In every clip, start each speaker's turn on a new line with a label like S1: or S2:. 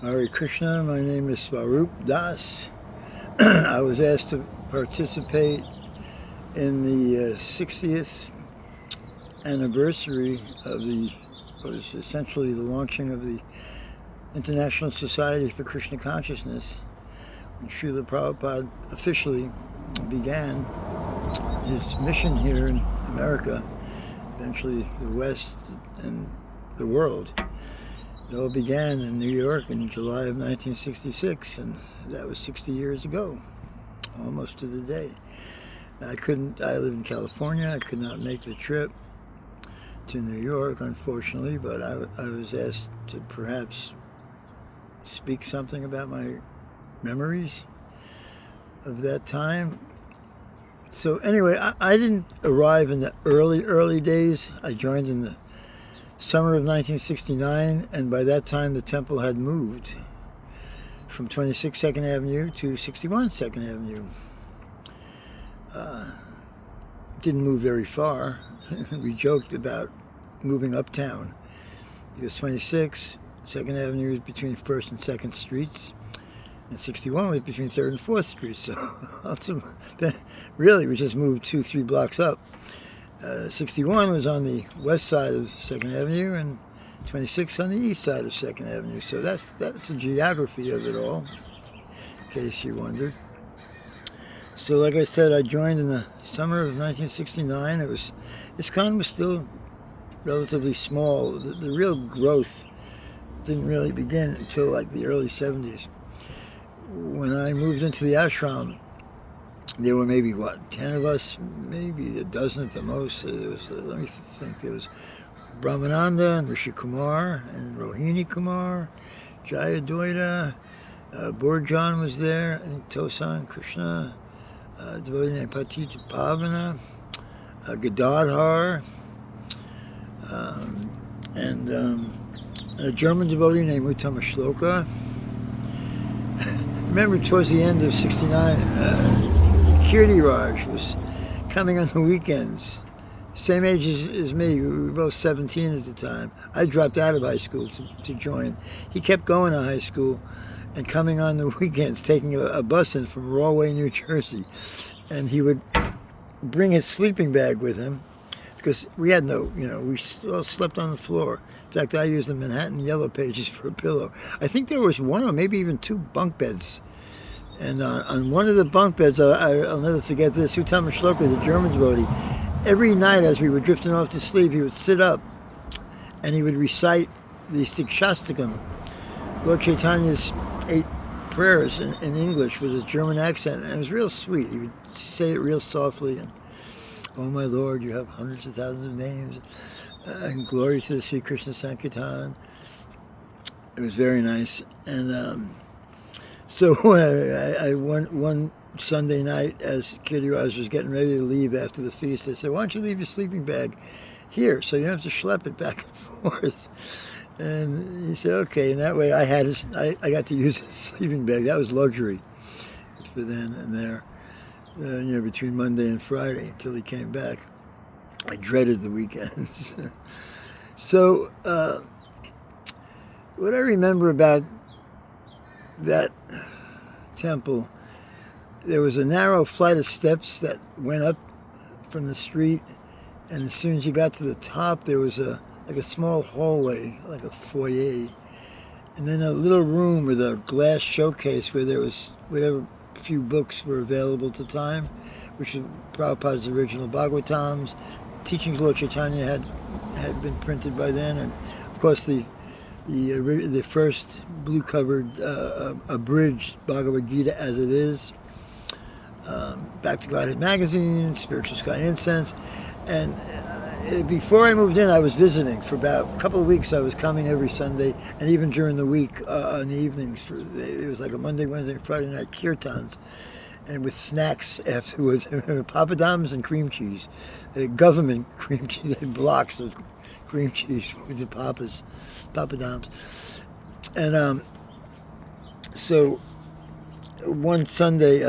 S1: Hare Krishna, my name is Swarup Das. I was asked to participate in the 60th anniversary of what is essentially the launching of the International Society for Krishna Consciousness, when Srila Prabhupada officially began his mission here in America, eventually the West and the world. It all began in New York in July of 1966, and that was 60 years ago, almost to the day. I live in California. I could not make the trip to New York, unfortunately, but I was asked to perhaps speak something about my memories of that time. So anyway, I didn't arrive in the early days. I joined in the summer of 1969, and by that time the temple had moved from 26 Second Avenue to 61 Second Avenue. Didn't move very far. We joked about moving uptown because 26 Second Avenue is between 1st and 2nd Streets, and 61 was between 3rd and 4th Streets. So really, we just moved 2-3 blocks up. 61 was on the west side of 2nd Avenue and 26 on the east side of 2nd Avenue. So that's the geography of it all, in case you wondered. So like I said, I joined in the summer of 1969. ISKCON was still relatively small. The real growth didn't really begin until like the early 70s. When I moved into the ashram, there were maybe, 10 of us, maybe a dozen at the most. Let me think, there was Brahmananda and Rishi Kumar and Rohini Kumar, Jaya Doida, Borjan was there, and Tosan Krishna, devotee named Patita Pavana, Gadadhar, and a German devotee named Uttama Shloka. Remember, towards the end of 69, Kirti Raj was coming on the weekends. Same age as me. We were both 17 at the time. I dropped out of high school to join. He kept going to high school and coming on the weekends, taking a bus in from Rahway, New Jersey. And he would bring his sleeping bag with him because we had we all slept on the floor. In fact, I used the Manhattan Yellow Pages for a pillow. I think there was one or maybe even 2 bunk beds. And on one of the bunk beds, I'll never forget this, Uttama Shloka, the German devotee, every night as we were drifting off to sleep, he would sit up and he would recite the Sikshastakam, Lord Chaitanya's 8 prayers in English with his German accent. And it was real sweet. He would say it real softly. And, oh my Lord, you have hundreds of thousands of names. And glory to the Sri Krishna Sankirtan. It was very nice. And so one Sunday night, as Kirti Raj was getting ready to leave after the feast, I said, why don't you leave your sleeping bag here so you don't have to schlep it back and forth? And he said, okay. And that way I got to use his sleeping bag. That was luxury for then and there, between Monday and Friday until he came back. I dreaded the weekends. So what I remember about that temple, there was a narrow flight of steps that went up from the street, and as soon as you got to the top, there was a small hallway, like a foyer, and then a little room with a glass showcase where there was whatever few books were available at the time, which was Prabhupada's original Bhagavatams. Teachings of Lord Chaitanya had been printed by then, and of course the first blue-covered abridged Bhagavad Gita as it is, Back to Godhead magazine, Spiritual Sky Incense, and before I moved in, I was visiting for about a couple of weeks. I was coming every Sunday, and even during the week on the evenings. It was like a Monday, Wednesday, and Friday night kirtans, and with snacks afterwards, papadums and cream cheese, government cream cheese, blocks of cream cheese with the papadums. And so one Sunday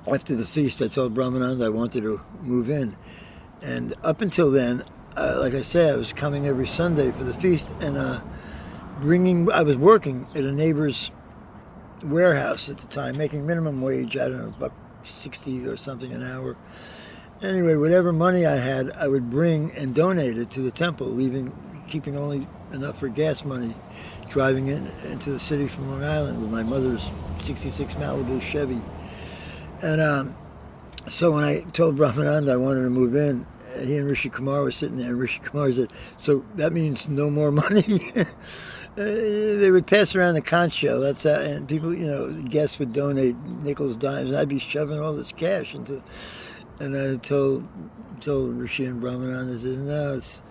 S1: after the feast, I told Brahmananda I wanted to move in. And up until then, like I said, I was coming every Sunday for the feast. And I was working at a neighbor's warehouse at the time, making minimum wage, I don't know, $1.60 or something an hour. Anyway, whatever money I had, I would bring and donate it to the temple, keeping only enough for gas money, driving into the city from Long Island with my mother's '66 Malibu Chevy. And so when I told Brahmananda I wanted to move in, he and Rishi Kumar were sitting there, and Rishi Kumar said, "So that means no more money?" They would pass around the conch shell. That's how, and people, guests would donate nickels, dimes, and I'd be shoving all this cash into. And I told Rishi and Brahmananda, I said, "No, it's,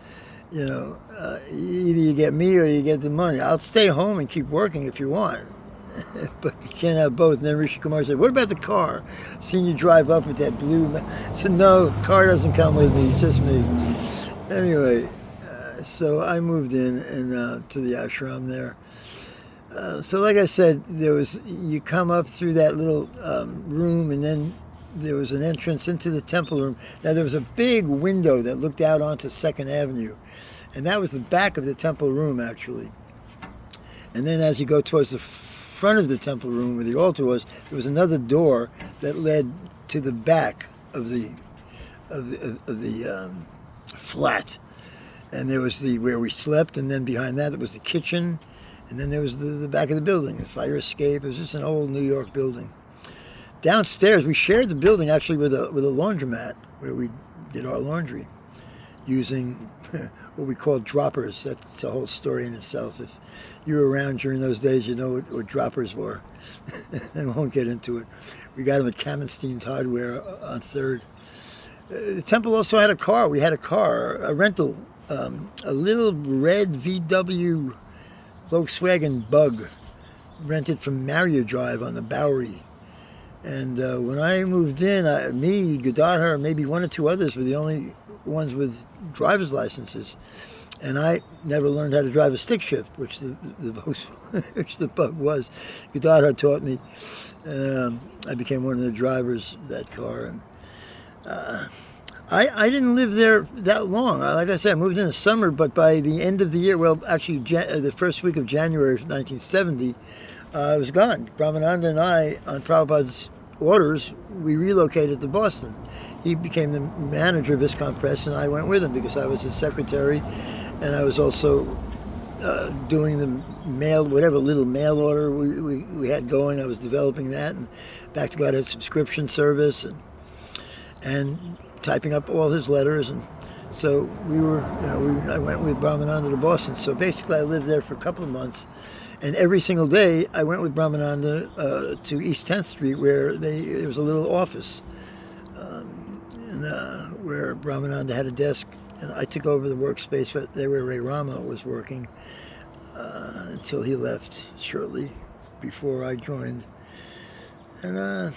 S1: either you get me or you get the money. I'll stay home and keep working if you want, but you can't have both." And then Rishi Kumar said, "What about the car? Seen you drive up with that blue." I said, "No, car doesn't come with me. It's just me." Anyway, so I moved in and to the ashram there. So like I said, you come up through that little room, and then there was an entrance into the temple room. Now there was a big window that looked out onto 2nd Avenue, and that was the back of the temple room actually. And then as you go towards the front of the temple room where the altar was, there was another door that led to the back of the flat. And there was where we slept, and then behind that there was the kitchen, and then there was the back of the building, the fire escape. It was just an old New York building. Downstairs, we shared the building actually with a laundromat where we did our laundry using what we called droppers. That's a whole story in itself. If you were around during those days, you know what droppers were. I won't get into it. We got them at Kamenstein's Hardware on 3rd. The temple also had a car. We had a rental, a little red VW Volkswagen Bug rented from Marriott Drive on the Bowery. And when I moved in, me, Gadadhar, maybe one or two others were the only ones with driver's licenses. And I never learned how to drive a stick shift, which the Bug was. Gadadhar taught me. I became one of the drivers of that car. And I didn't live there that long. Like I said, I moved in the summer, but by the end of the year, well, actually the first week of January of 1970, I was gone. Brahmananda and I, on Prabhupada's orders, we relocated to Boston. He became the manager of ISKCON Press, and I went with him because I was his secretary, and I was also doing the mail, whatever little mail order we had going. I was developing that, and Back to God had subscription service, and typing up all his letters, and so I went with Brahmananda to Boston. So basically, I lived there for a couple of months. And every single day, I went with Brahmananda to East 10th Street, where there was a little office, where Brahmananda had a desk, and I took over the workspace there where Ray Rama was working until he left shortly before I joined. And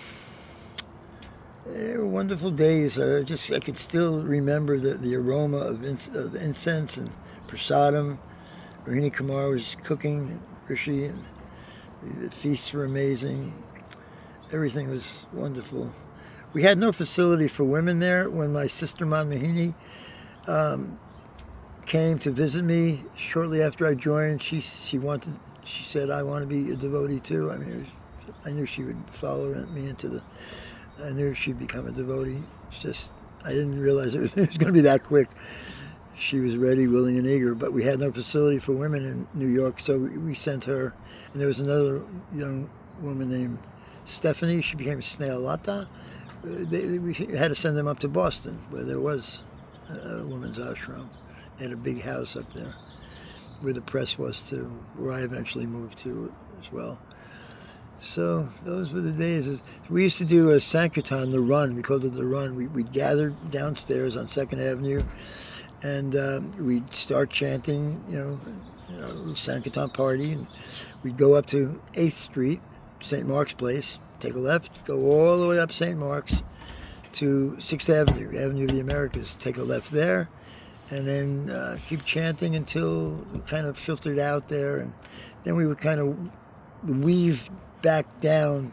S1: they were wonderful days. I could still remember the aroma of incense and prasadam. Rohini Kumar was cooking. Rishi, and the feasts were amazing. Everything was wonderful. We had no facility for women there. When my sister Manmohini came to visit me shortly after I joined, she said, "I want to be a devotee too." I mean, I knew she would follow me I knew she'd become a devotee. It's just, I didn't realize it was going to be that quick. She was ready, willing, and eager, but we had no facility for women in New York, so we sent her. And there was another young woman named Stephanie. She became Snehallata. We had to send them up to Boston, where there was a women's ashram. They had a big house up there, where the press was too, where I eventually moved to as well. So those were the days. We used to do a Sankirtan, the run. We called it the run. We'd gather downstairs on 2nd Avenue, and we'd start chanting, a Sankirtan party, and we'd go up to 8th Street, St. Mark's Place, take a left, go all the way up St. Mark's to 6th Avenue, Avenue of the Americas, take a left there, and then keep chanting until we kind of filtered out there, and then we would kind of weave back down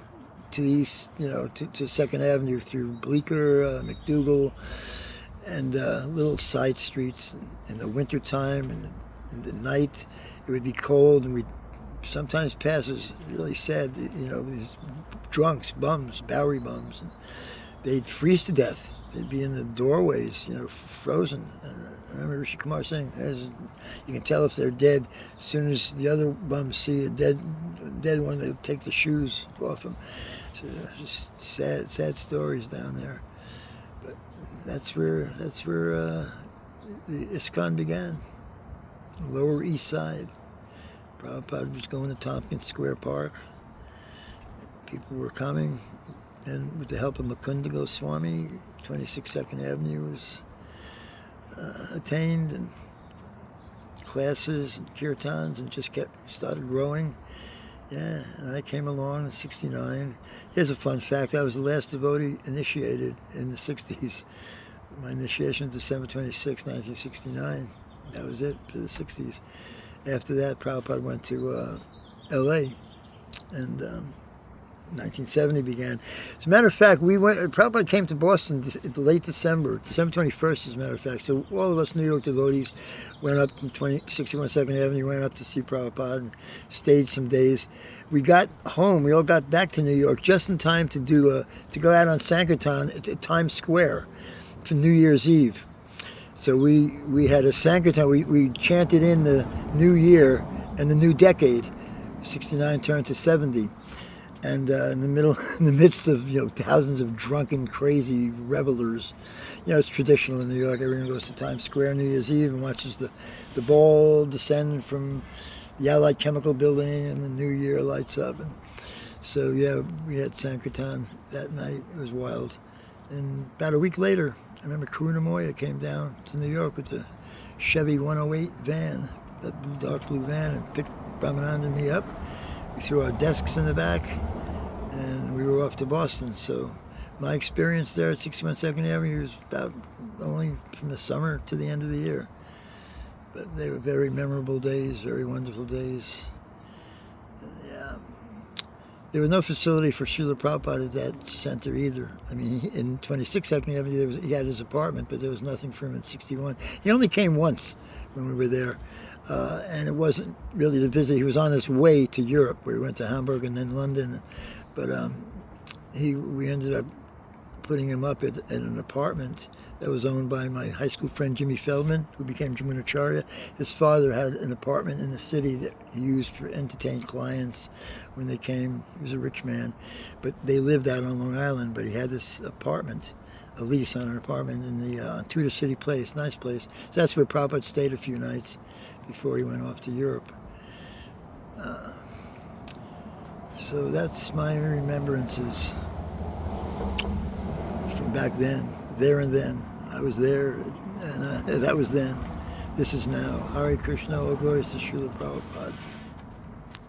S1: to the east, to 2nd Avenue through Bleecker, McDougal, and little side streets in the wintertime and in the night. it would be cold, and we'd sometimes pass as really sad, these drunks, bums, Bowery bums, and they'd freeze to death. They'd be in the doorways, frozen. And I remember Rishi Kumar saying, you can tell if they're dead as soon as the other bums see a dead one, they'll take the shoes off them. So just sad stories down there. But that's where the ISKCON began, Lower East Side. Prabhupada was going to Tompkins Square Park. People were coming, and with the help of Mukunda Goswami, 26 Second Avenue was attained, and classes and kirtans, and just started growing. Yeah, and I came along in '69. Here's a fun fact: I was the last devotee initiated in the '60s. My initiation was December 26, 1969. That was it for the '60s. After that, Prabhupada went to L.A. and 1970 began. As a matter of fact, Prabhupada came to Boston late December 21st, as a matter of fact. So all of us New York devotees went up from 61 2nd Avenue, went up to see Prabhupada and stayed some days. We got home, we all got back to New York just in time to go out on Sankirtan at Times Square for New Year's Eve. So we had a Sankirtan, we chanted in the new year and the new decade. 69 turned to 70. And in the midst of thousands of drunken, crazy revelers, it's traditional in New York. Everyone goes to Times Square New Year's Eve and watches the ball descend from the Allied Chemical Building, and the New Year lights up. And so we had Sankirtan that night. It was wild. And about a week later, I remember Karuna Moya came down to New York with the Chevy 108 van, that dark blue van, and picked Brahmananda and me up. We threw our desks in the back, and we were off to Boston. So my experience there at 61 2nd Avenue was about only from the summer to the end of the year. But they were very memorable days, very wonderful days. Yeah. There was no facility for Srila Prabhupada at that center either. I mean, in 26 2nd Avenue, he had his apartment, but there was nothing for him in 61. He only came once when we were there. And it wasn't really the visit. He was on his way to Europe, where he went to Hamburg and then London. But we ended up putting him up at an apartment that was owned by my high school friend Jimmy Feldman, who became Jamunacharya. His father had an apartment in the city that he used for entertain clients when they came. He was a rich man, but they lived out on Long Island. But he had this apartment, a lease on an apartment in the Tudor City Place, nice place. So that's where Prabhupada stayed a few nights before he went off to Europe. So that's my remembrances from back then, there and then. I was there, and that was then. This is now. Hare Krishna, all glories to Srila Prabhupada.